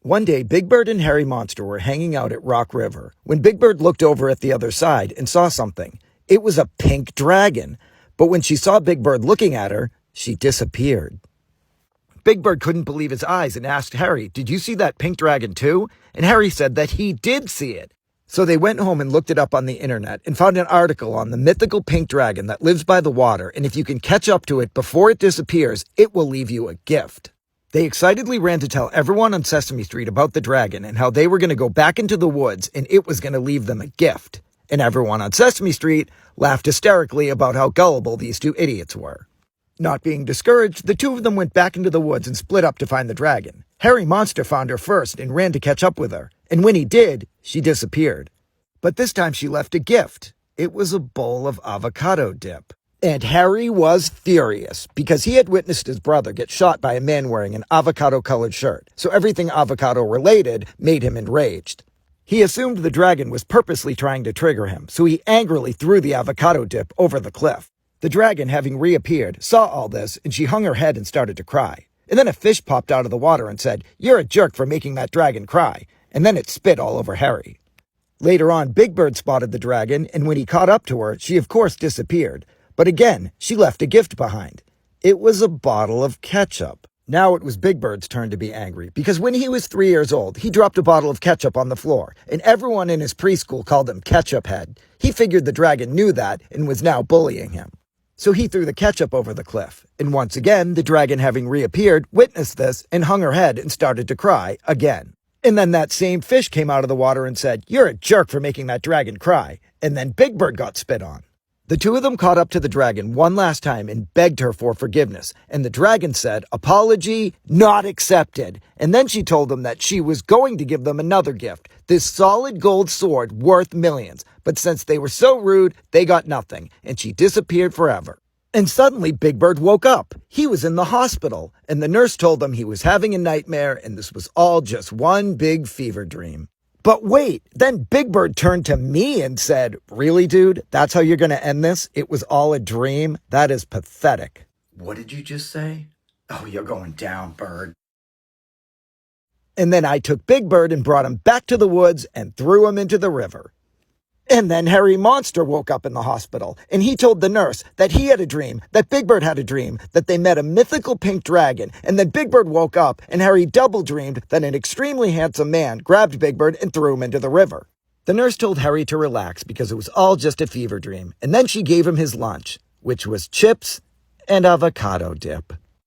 One day, Big Bird and Harry Monster were hanging out at Rock River when Big Bird looked over at the other side and saw something. It was a pink dragon. But when she saw Big Bird looking at her, she disappeared. Big Bird couldn't believe his eyes and asked Harry, "Did you see that pink dragon too?" And Harry said that he did see it. So they went home and looked it up on the internet and found an article on the mythical pink dragon that lives by the water, and if you can catch up to it before it disappears, it will leave you a gift. They excitedly ran to tell everyone on Sesame Street about the dragon and how they were going to go back into the woods and it was going to leave them a gift. And everyone on Sesame Street laughed hysterically about how gullible these two idiots were. Not being discouraged, the two of them went back into the woods and split up to find the dragon. Harry Monster found her first and ran to catch up with her. And when he did, she disappeared. But this time she left a gift. It was a bowl of avocado dip. And Harry was furious because he had witnessed his brother get shot by a man wearing an avocado-colored shirt, so everything avocado-related made him enraged. He assumed the dragon was purposely trying to trigger him, so he angrily threw the avocado dip over the cliff. The dragon, having reappeared, saw all this, and she hung her head and started to cry. And then a fish popped out of the water and said, "You're a jerk for making that dragon cry," and then it spit all over Harry. Later on, Big Bird spotted the dragon, and when he caught up to her, she of course disappeared. But again, she left a gift behind. It was a bottle of ketchup. Now it was Big Bird's turn to be angry, because when he was 3 years old, he dropped a bottle of ketchup on the floor, and everyone in his preschool called him Ketchup Head. He figured the dragon knew that and was now bullying him. So he threw the ketchup over the cliff, and once again, the dragon, having reappeared, witnessed this and hung her head and started to cry again. And then that same fish came out of the water and said, "You're a jerk for making that dragon cry," and then Big Bird got spit on. The two of them caught up to the dragon one last time and begged her for forgiveness, and the dragon said, "Apology not accepted." And then she told them that she was going to give them another gift, this solid gold sword worth millions. But since they were so rude, they got nothing, and she disappeared forever. And suddenly Big Bird woke up. He was in the hospital, and the nurse told him he was having a nightmare, and this was all just one big fever dream. But wait, then Big Bird turned to me and said, "Really, dude? That's how you're going to end this? It was all a dream? That is pathetic." What did you just say? Oh, you're going down, Bird. And then I took Big Bird and brought him back to the woods and threw him into the river. And then Harry Monster woke up in the hospital, and he told the nurse that he had a dream, that Big Bird had a dream, that they met a mythical pink dragon, and then Big Bird woke up, and Harry double dreamed that an extremely handsome man grabbed Big Bird and threw him into the river. The nurse told Harry to relax because it was all just a fever dream, and then she gave him his lunch, which was chips and avocado dip.